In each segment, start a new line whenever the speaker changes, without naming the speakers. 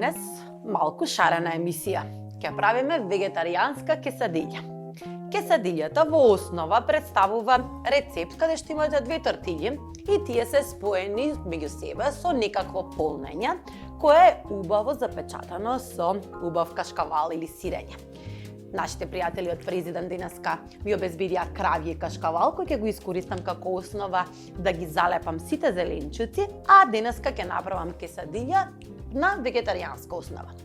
денес малку шарена емисија. Ќе правиме вегетаријанска кесадиља. Кесадиљата во основа представува рецепт каде што имате две тортиљи и тие се споени меѓу себе со некакво полнење кое е убаво запечатано со убав кашкавал или сирење. Нашите пријатели од Президент денеска ми обезбедија кравје кашкавал кој ќе го искористам како основа да ги залепам сите зеленчуци, а денеска ќе направам кесадиља на вегетаријанска основа.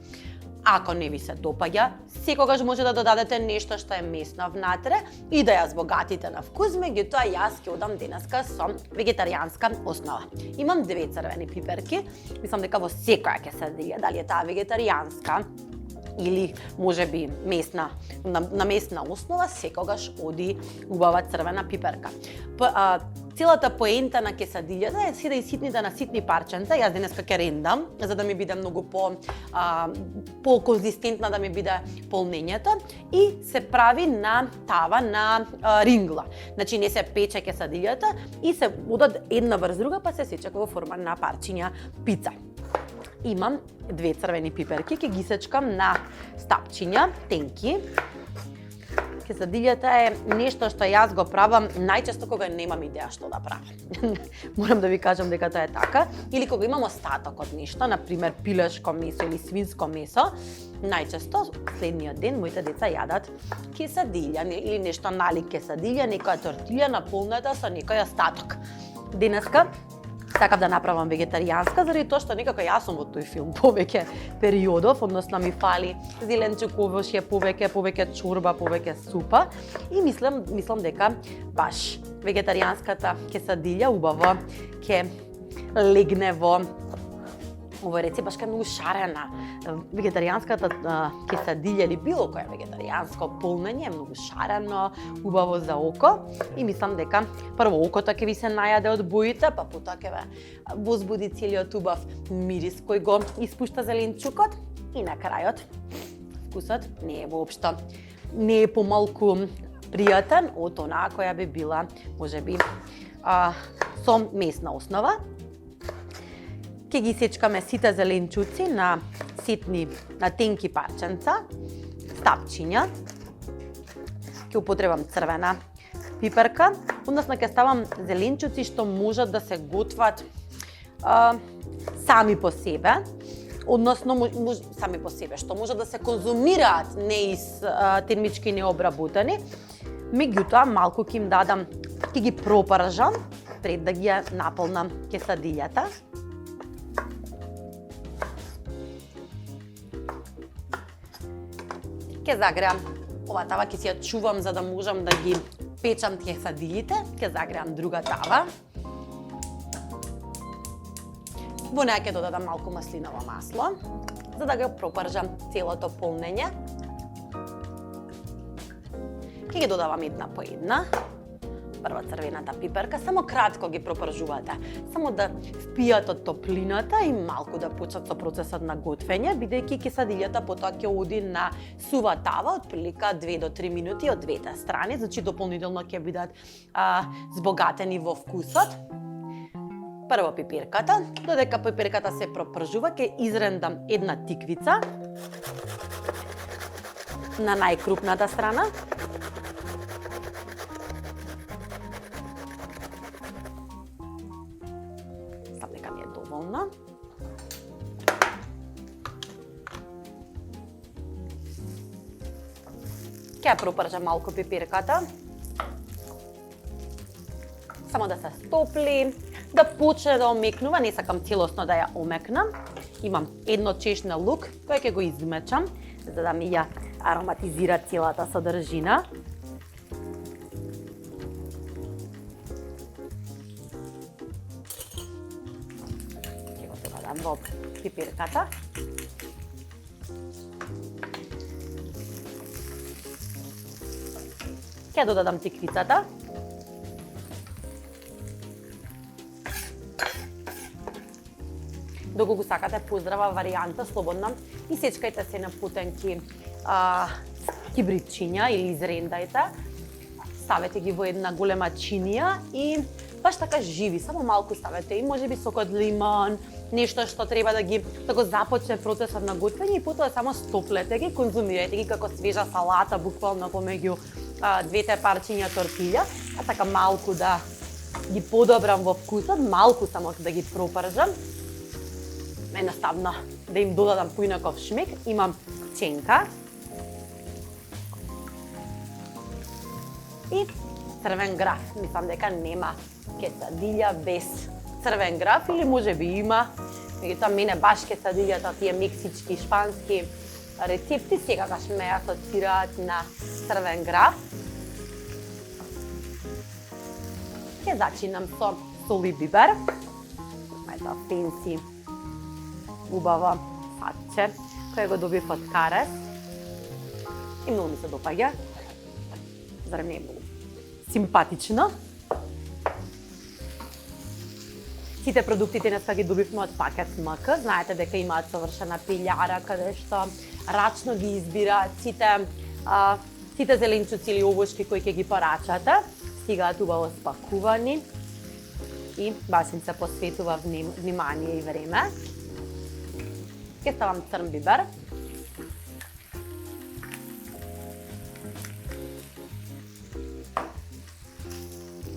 Ако не ви се допаѓа, секогаш може да додадете нешто што е месно внатре и да ја збогатите на вкус, меѓутоа јас ќе одам денеска со вегетаријанска основа. Имам 2 црвени пиперки, мислам дека во секоја кесадиља, дали е таа вегетаријанска или можеби месна, на месна основа, секогаш оди убава црвена пиперка. Целата поента на кесадиљата е се да иситните на ситни парченца. Јас денеска ќе рендам, за да ми биде многу по-конзистентна, да ми биде полнењето, и се прави на тава на рингла. Значи не се пече кесадиљата и се одат една врз друга, па се сече во форма на парчиња пица. Имам 2 црвени пиперки, ќе ги сечкам на стапчиња, тенки. Кесадиљата е нешто што јас го правам најчесто кога немам идеја што да правам. Морам да ви кажам дека тоа е така. Или кога имам остаток од нешто, например пилешко месо или свинско месо, најчесто следниот ден моите деца јадат кесадиља или нешто налик кесадиља, некоја тортилја наполнета со некој остаток. Денеска сакав да направам вегетаријанска, заради тоа што некако јас сум во тој филм повеќе периодов, односно ми фали зеленчуковошје, повеќе чорба, повеќе супа и мислам дека баш вегетаријанската кесадиља убаво ќе легне во овој рецепт, баш кај многу шарена. Вегетаријанската кесадиља или било кое вегетаријанско полнење е многу шарено, убаво за око и мислам дека прво окото ќе ви се најаде од боите, па потоа ќе ве возбуди целиот убав мирис кој го испушта зеленчукот и на крајот вкусот не е воопшто, не е помалку пријатен од онаа која би била можеби со месна основа. Ќе ги сечкаме сите зеленчуци на тенки парченца, стапчиња. Ќе употребам црвена пиперка, односно ќе ставам зеленчуци што можат да се готват сами по себе, односно сами по себе, што можат да се конзумираат термички необработени. Меѓутоа малку ќе им дадам, ќе ги пропржам пред да ги наполнам кесадиљата. Ќе загреам ова тава, ќе си ја чувам за да можам да ги печам кесадиљите. Ќе загреам друга тава. Во неја ќе додадам малку маслиново масло, за да го пропржам целото полнење. Ќе ги додавам една по една. Прва црвената пиперка, само кратко ги пропржувате, само да впијат од топлината и малку да почнат со процесот на готвење, бидејќи кесадиљата потоа ќе оди на сува тава, отприлика 2 до 3 минути од двете страни, значи дополнително ќе бидат збогатени во вкусот. Прво пиперката, додека пиперката се пропржува, ќе изрендам една тиквица на најкрупната страна. Ќе ја пропржам малку пиперката, само да се стопли, да почне да омекнува, не сакам целосно да ја омекнам. Имам едно чешне лук, кој ќе го измечам, за да ми ја ароматизира целата содржина. Ќе го додадам во пиперката. Ќе додадам тиквицата. Доколку сакате поздрава варијанта, слободно исечкајте се на потенки кибритчиња или изрендајте. Ставете ги во една голема чинија и баш така живи, само малку ставете и можеби сок од лимон, нешто што треба да го започне процесот на готвење и потоа само стоплете ги, конзумирајте ги како свежа салата, буквално помеѓу двете парчиња тортилја, а така малку да ги подобрам во вкусот, малку само да ги пропржам. Едноставно да им додадам поинаков шмек. Имам пченка и црвен граф. Мислам дека нема quesadilla без црвен граф или можеби има. Меѓутоа мене баш quesadillата, тие мексички, шпански рецепти секогаш ме асоцираат на црвен граф. Ќе зачинам со сол и бибер. Ето фенси убаво садче кој го добив од Карес и многу ми се допаѓа. Зарем не е многу симпатично. Сите продукти денеска ги добивме од Пакет МК. Знаете дека имаат совршена пилјара каде што рачно ги избираат сите зеленчуци или овошки кои ќе ги порачате. Стигаат убаво спакувани и баш им се посветува внимание и време. Ќе ставам црн бибер.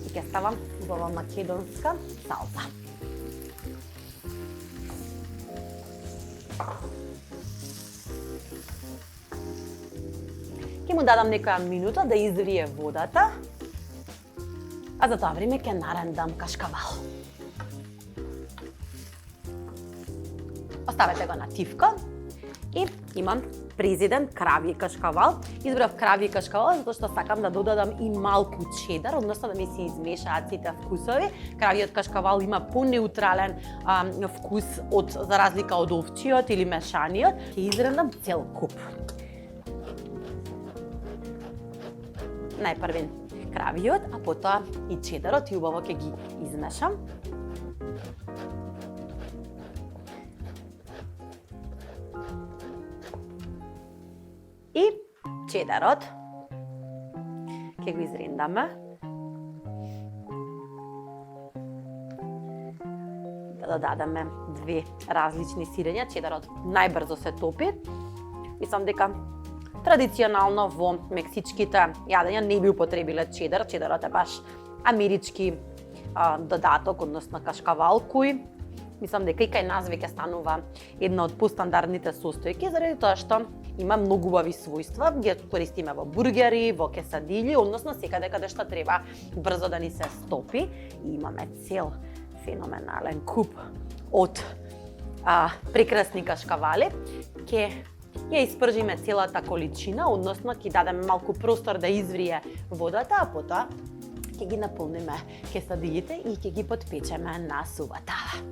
И ќе ставам убава македонска салса. Ќе му дадам некоја минута да изврие водата, а за тоа време ќе нарендам кашкавал. Оставете го на тивко и имам президент крави кашкавал. Избрав крави кашкавал затоа што сакам да додадам и малку чедар, односно да ми се измешаат сите вкусови. Кравиот кашкавал има понеутрален вкус за разлика од овчиот или мешаниот. Ќе изрендам цел куп. Најпрвен кравиот, а потоа и чедарот и убаво ќе ги измешам. И чедарот ќе го изрендаме. Да додадеме две различни сирења. Чедарот најбрзо се топи. Мислам дека традиционално во мексичките јадења не би употребиле чедар. Чедарот е баш амерички додаток, односно кашкавал, кој мислам дека и кај нас веќе станува една од постандардните состојки, заради тоа што има многу убави својства. Ги користиме во бургери, во quesadilli, односно секаде каде што треба брзо да ни се стопи. И имаме цел феноменален куп од прекрасни кашкавали. Ќе ја испржиме целата количина, односно ќе дадеме малку простор да изврие водата, а потоа ќе ги наполниме quesadillите и ќе ги подпечеме на сува тава.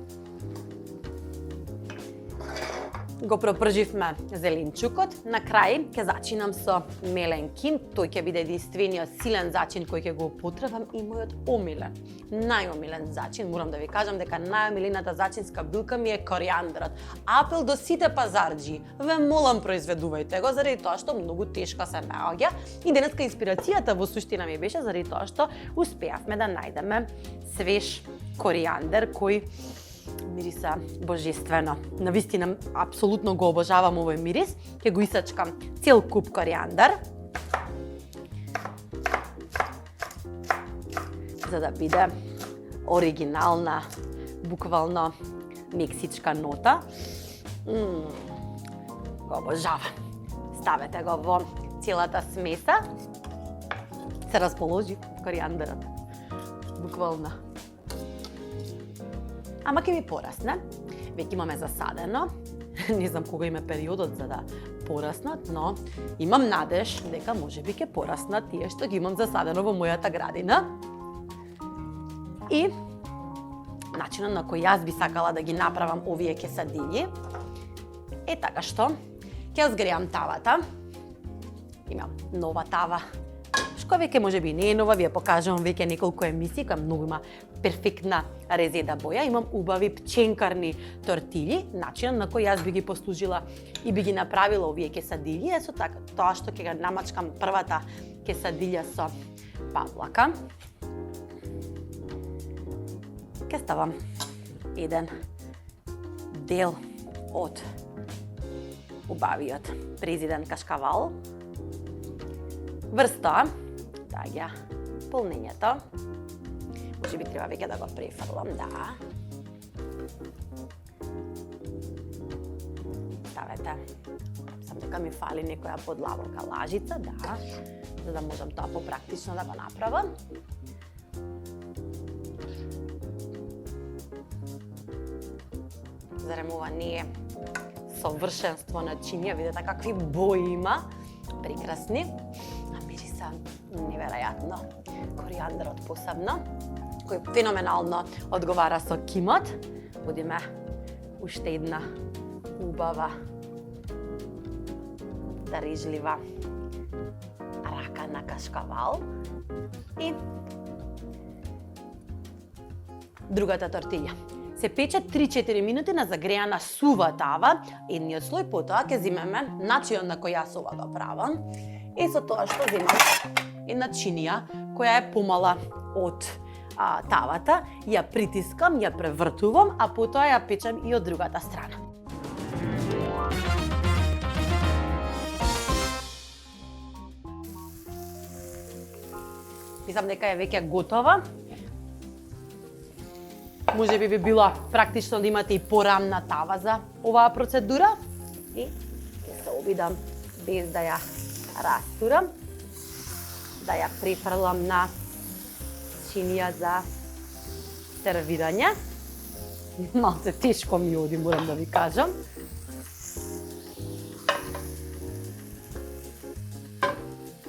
Го пропрживме зеленчукот. На крај ќе зачинам со мелен кин. Тој ќе биде единствениот силен зачин кој ќе го употребам и мојот омилен. Најомилен зачин, морам да ви кажам дека најомилената зачинска билка ми е коријандрот. Апел до сите пазарџи. Ве молам, произведувајте го, заради тоа што многу тешко се наоѓа. И денеска инспирацијата во суштина ми беше заради тоа што успеавме да најдеме свеж коријандер кој мириса божествено. Навистина, апсолутно го обожавам овој мирис. Ќе го исачкам цел куп коријандар, за да биде оригинална, буквално мексичка нота. Го обожавам. Ставете го во целата смеса. Се расположи коријандарот. Буквално. Ама ќе ми порасне. Веќе имаме засадено. Не знам кога има периодот за да пораснат, но имам надеж дека можеби ќе пораснат тие што ги имам засадено во мојата градина. И начинот на кој јас би сакала да ги направам овие quesadilli е така што ќе згреам тавата. Имам нова тава, што веќе можеби не е нова, ви ја покажувам веќе неколку емисии, која многу има перфектна резеда боја. Имам убави пченкарни тортилји, начинот на кој јас би ги послужила и би ги направила овие quesadilli е со така тоа што ќе ga намачкам првата quesadilla со павлака. Ќе ставам еден дел од убавиот президент кашкавал. Врз тоа, доаѓа полнењето. Може би треба веќе да го префрлам, да. Ставете. Сам дека ми фали некоја подлабока лажица, да, за да можам тоа попрактично да го направам. Зарем ова не е совршенство начинија, видете какви бои има, прекрасни, а мириса неверојатно. Коријандрот посебно, кој феноменално одговара со кимот. Будиме уште една убава, дарижлива рака на кашкавал и другата тортилја. Се пече 3-4 минути на загреана сува тава, едниот слој, потоа ќе земеме начинот на кој јас ова го правам. И со тоа што земам една чинија која е помала од тавата, ја притискам, ја превртувам, а потоа ја печам и од другата страна. Мислам дека е веќе готова. Може би било практично да имате и порамна тава за оваа процедура. И ќе се обидам без да ја растурам, да ја префрлам на чинија за сервирање. Малце тешко ми оди, морам да ви кажам.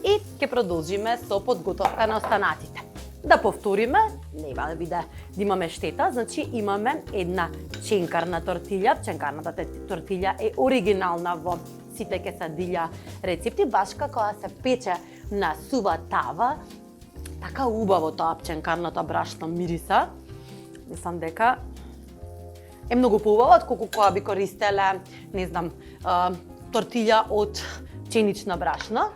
И ќе продолжиме со подготовка на останатите. Да повториме, нема да биде да имаме штета, значи имаме една ченкарна тортилја. Ченкарната тортилја е оригинална во сите кесадилја рецепти, баш како се пече на сува тава, така убаво тоа ченкарната брашна мириса. Мислам дека е многу поубаво отколку кога би користеле, не знам, тортилја од пченична брашна.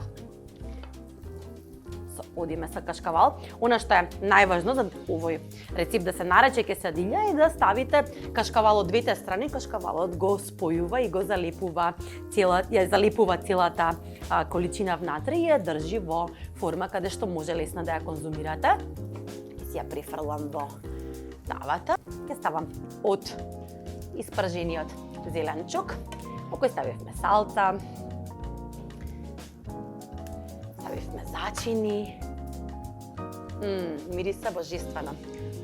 Одиме со кашкавал. Она што е најважно за овој рецепт да се нарече кесадилја е да ставите кашкавал од двете страни. Кашкавалот го спојува и го залепува целата количина внатре и ја држи во форма каде што може лесно да ја конзумирате. Си ја префрлам во тавата. Ќе ставам од испржениот зеленчук, во кој ставивме салца, ставивме зачини. Мириса божествено.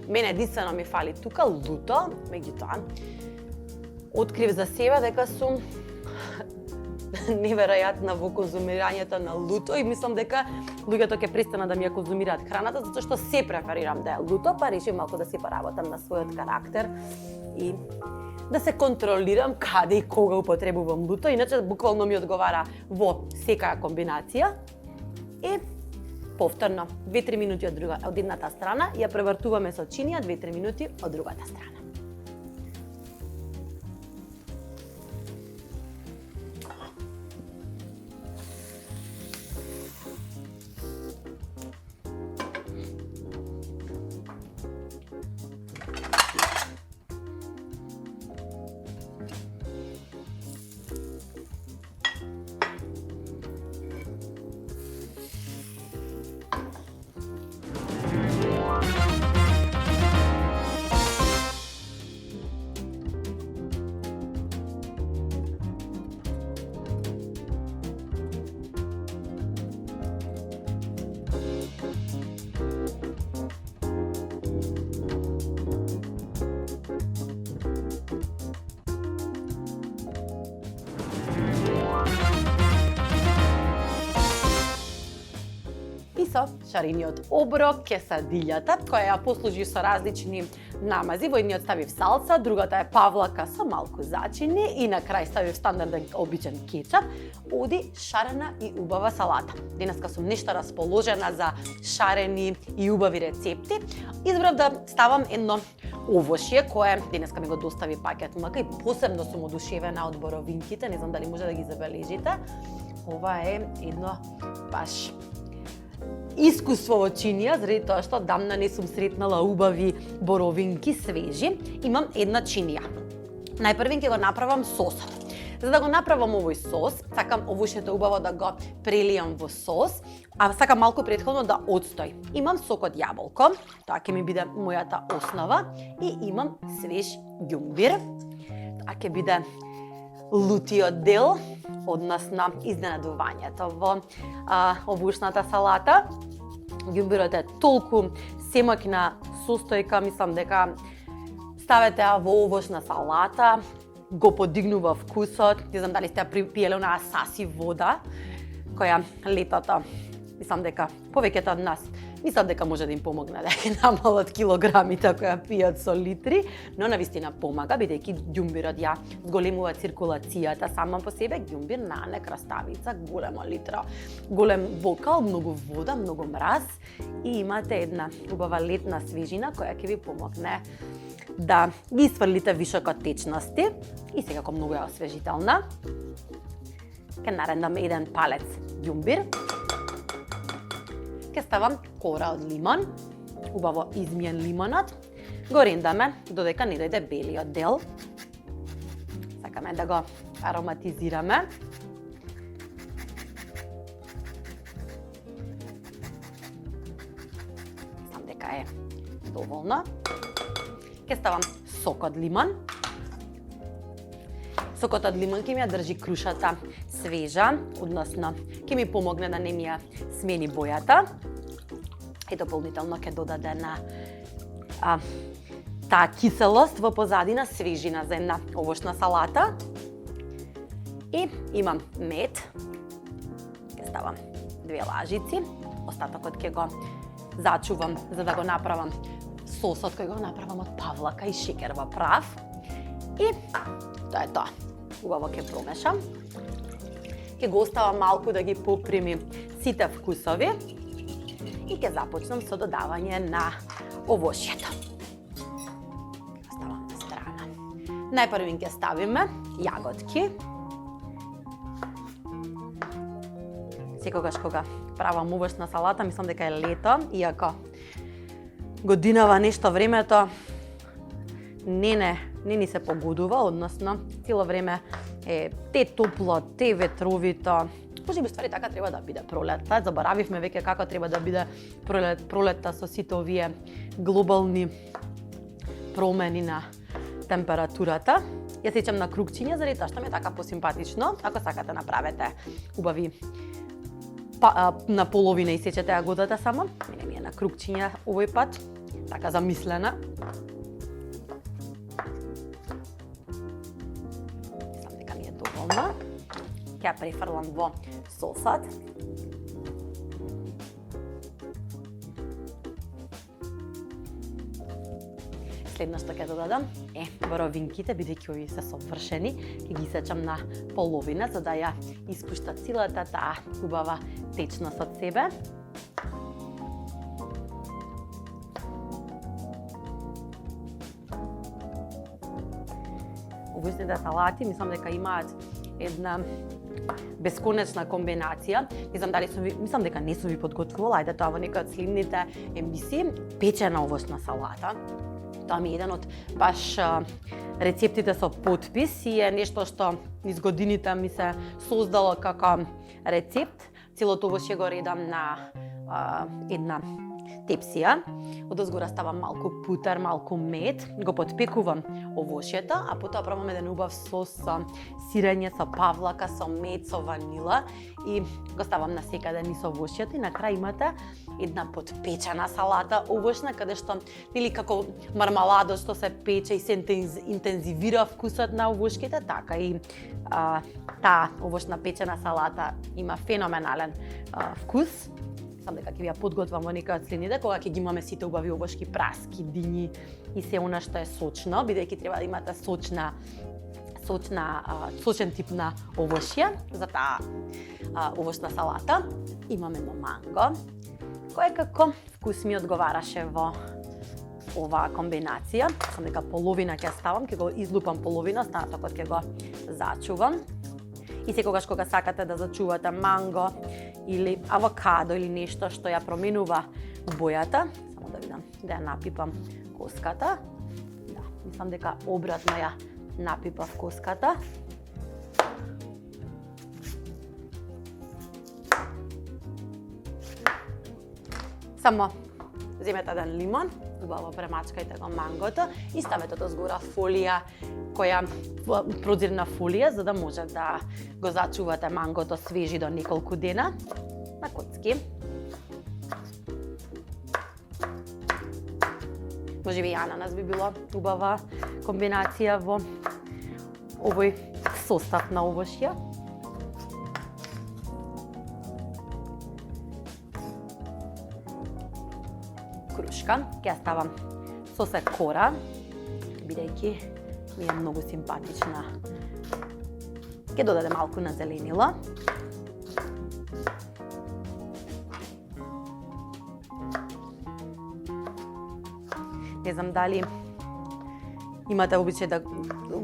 Мене единствено ми фали тука луто, меѓутоа открив за себе дека сум неверојатна во конзумирањето на луто и мислам дека луѓето ќе престанат да ми ја конзумираат храната затоа што се преферирам да е луто, па решив малку да си поработам на својот карактер и да се контролирам каде и кога употребувам луто, иначе буквално ми одговара во секаја комбинација. И повторно 2-3 минути од едната страна, ја превртуваме со чинија 2-3 минути од другата страна. Со шарениот оброк, кесадилјата, која ја послужи со различни намази. Во едниот ставив салса, другата е павлака со малку зачини и на крај ставив стандарден обичен кетчап. Оди шарена и убава салата. Денеска сум нешто расположена за шарени и убави рецепти. Избрав да ставам едно овошје кое денеска ми го достави пакет МК и посебно сум одушевена од боровинките, не знам дали може да ги забележите. Ова е едно баш искуство во чинија, заради тоа што дамна не сум сретнала убави боровинки свежи. Имам една чинија. Најпрвин ќе го направам сосот. За да го направам овој сос, сакам овошјето убаво да го прелијам во сос, а сакам малку претходно да одстои. Имам сок од јаболко, тоа ќе ми биде мојата основа, и имам свеж ѓумбир. Тоа ќе биде лутиот дел, однос на изненадувањето во овошната салата. Ѓумбирот е толку семокна состојка, мислам дека ставете во овошна салата, го подигнува вкусот. Не знам дали сте ја пиеле онаа саси вода, која летото, мислам дека повеќето од нас, мислам дека може да им помогне да ги намалат килограмите која пијат со литри, но навистина помага, бидејќи ѓумбирот ја зголемува циркулацијата сама по себе. Ѓумбир, нане, краставица, голема литра, голем бокал, многу вода, многу мраз, и имате една убава летна свежина која ќе ви помогне да ги сврлите вишокот течности и секако многу е освежителна. Ке нарендам еден палец ѓумбир. Ке ставам кора од лимон, убаво измиен лимонот. Го рендаме додека не дојде белиот дел. Сакаме да го ароматизираме. Знам дека е доволно. Ке ставам сок од лимон. Сокот од лимон ќе ми ја држи крушата свежа, односно ќе ми помогне да не ми ја смени бојата. И дополнително ќе додаде на таа киселост во позадина, свежина за една овошна салата. И имам мед. Ќе ставам 2 лажици. Остатокот ќе го зачувам за да го направам сосот кој го направам од павлака и шекер во прав. И тоа е тоа. Убаво ќе промешам. Ќе го оставам малку да ги попреми сите вкусови и ќе започнам со додавање на овошјето. Ставам на страна. Најпрвин ќе ставиме јаготки. Секогаш кога правам овошна салата, мислам дека е лето, иако годинава нешто времето не ни се погодува, односно цело време е те топло, те ветровито. Може би ствари така треба да биде пролетта. Заборавивме веќе како треба да биде пролетта со сите овие глобални промени на температурата. Ја сеќам на кругчиња заради тоа што ми е така посимпатично. Ако сакате направете убави на половина и сечете јагодата само. Мене ми е на кругчиња овој пат, така замислена. Мислам дека ми е доволно. Ќе ја префрлам во сосот. Следно што ќе додадам е боровинките, бидејќи овие се совршени, ќе ги сечам на половина за да ја испушта целата таа убава течност од себе. Овошните салати мислам дека имаат една бесконечна комбинација. Не знам дали мислам дека не сум ви подготвувала, ајде тоа во некој од следните емисии, печена овошна салата. Тоа ми е еден од баш рецептите со потпис и е нешто што низ годините ми се создало како рецепт. Целото овошје го редам на една тепсија. Одозгора ставам малку путер, малку мед, го потпекувам овошјето, а потоа правам еден убав сос со сирење, со павлака, со мед, со ванила и го ставам на секаде низ овошјето и на крај имате една подпечена салата овошна, каде што нели како мармаладо што се пече и се интензивира вкусот на овошките, така и таа овошна печена салата има феноменален вкус. Сам дека ќе ја подготвам во некој од следните, кога ќе ги имаме сите убави овошки, праски, дињи и се она што е сочно, бидејќи треба да имате сочен тип на овошје за таа овошна салата. Имаме едно манго, кое како вкус ми одговараше во оваа комбинација. Сам дека половина ќе ставам, ќе го излупам половина, остатокот ќе го зачувам. И секогаш кога сакате да зачувате манго или авокадо или нешто што ја променува бојата, само да видам да ја напипам коската. Да, мислам дека обратно ја напипав коската. Само земете еден лимон, убаво премачкајте го мангото и ставете до згора фолија, прозирна фолија, за да може да го зачувате мангото свежи до неколку дена на коцки. Можеби и ананас би била убава комбинација во овој состав на овошја. Крушка, ќе ставам сосе кора, бидејќи ми е многу симпатична. Ќе додаде малку на зеленило. Не знам дали имате обичај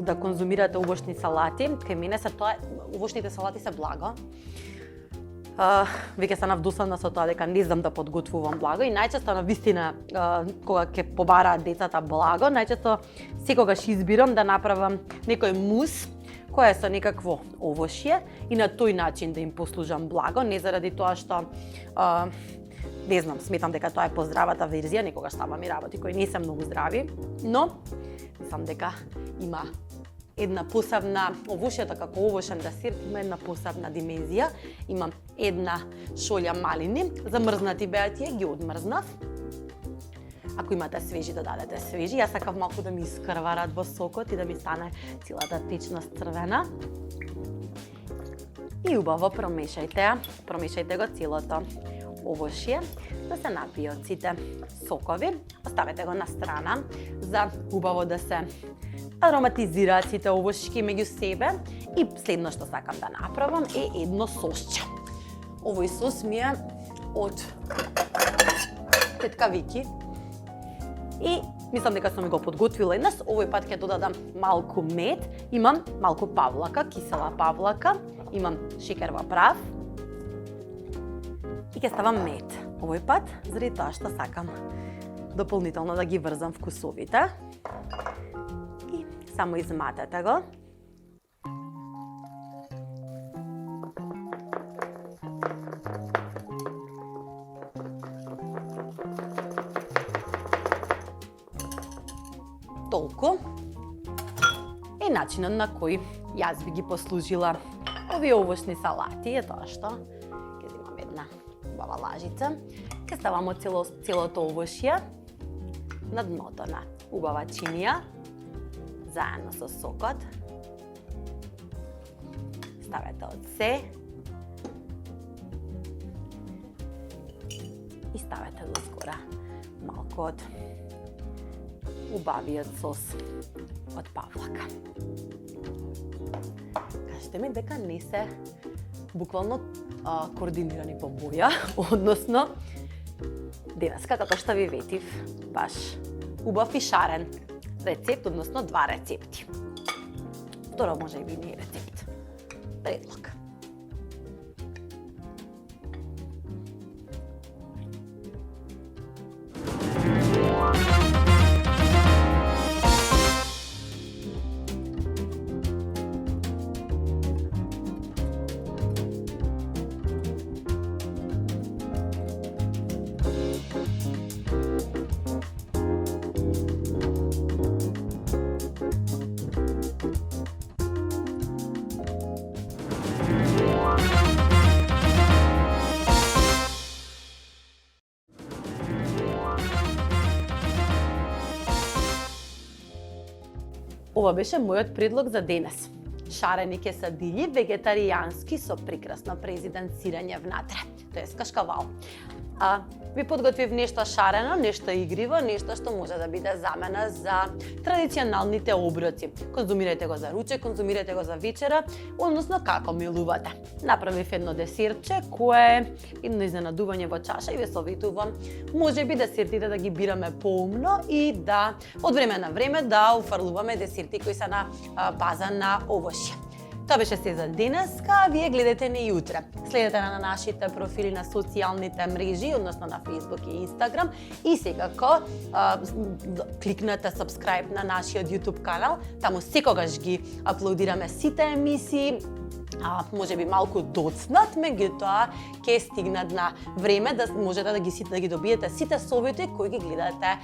да конзумирате овошни салати. Кај мене се тоа, овошните салати се благо. Веќе станав досадна со тоа дека не знам да подготвувам благо и најчесто на вистина кога ќе побараат децата благо, најчесто секогаш избирам да направам некој мус кој е со некакво овошје и на тој начин да им послужам благо, не заради тоа што не знам, сметам дека тоа е поздравата верзија, некогаш ставам и работи кои не се многу здрави, но мислам дека има една посебна, овошјето како овошен десерт има една посебна димензија. Имам една шолја малини, замрзнати беа тие, ги одмрзнав. Ако имате свежи, додадете свежи. Јас сакав малку да ми искрварат во сокот и да ми стане целата течност црвена. И убаво промешајте го целото овошје, да се напијат сите сокови. Оставете го на страна за убаво да се ароматизираат сите овошки меѓу себе. И следно што сакам да направам е едно сосче. Овој сос ми е од тетка Вики и мислам дека сум го подготвила еднаш. Овој пат ќе додадам малку мед, имам малку павлака, кисела павлака, имам шекер во прав и ќе ставам мед. Овој пат заради тоа што сакам дополнително да ги врзам вкусовите. Само изматете го. Толку е начинот на кој јас би ги послужила овие овошни салати. Е тоа што ќе земам една убава лажица, ќе ставам од целото овошје на дното на убава чинија, заедно со сокот. Ставете од се и ставете до скора малку од убавиот сос од павлака. Кажете ми дека не се буквално координирани по боја, односно денеска, како што ви ветив, баш убав и шарен рецепт, односно 2 рецепти. Второ може би не е рецепт, предлог. Ова беше мојот предлог за денес. Шарени кесадилји вегетаријански со прекрасно президенцирање внатре, тоест кашкавал. Ви подготвив нешто шарено, нешто игриво, нешто што може да биде замена за традиционалните оброци. Конзумирајте го за ручек, конзумирајте го за вечера, односно како милувате. Направив едно десертче кое е едно изненадување во чаша и ве советувам можеби десертите да ги бираме поумно и да од време на време да уфрлуваме десерти кои се на база на овошје. Тоа беше се за денеска, вие гледате не утре. Следете на нашите профили на социјалните мрежи, односно на Facebook и Instagram, и секако кликнете subscribe на нашиот YouTube канал, таму секогаш ги аплодираме сите емисии, може би малку доцнат, меѓутоа ќе стигнат на време да можете да ги добиете сите совети кои ги гледате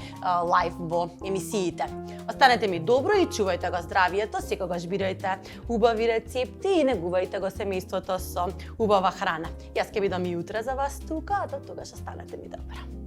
лайв во емисиите. Останете ми добро и чувајте го здравието, секогаш бирајте убави рецепти и негувајте го семејството со убава храна. Јас ќе бидам и утре за вас тука, а до тогаш останете ми добро.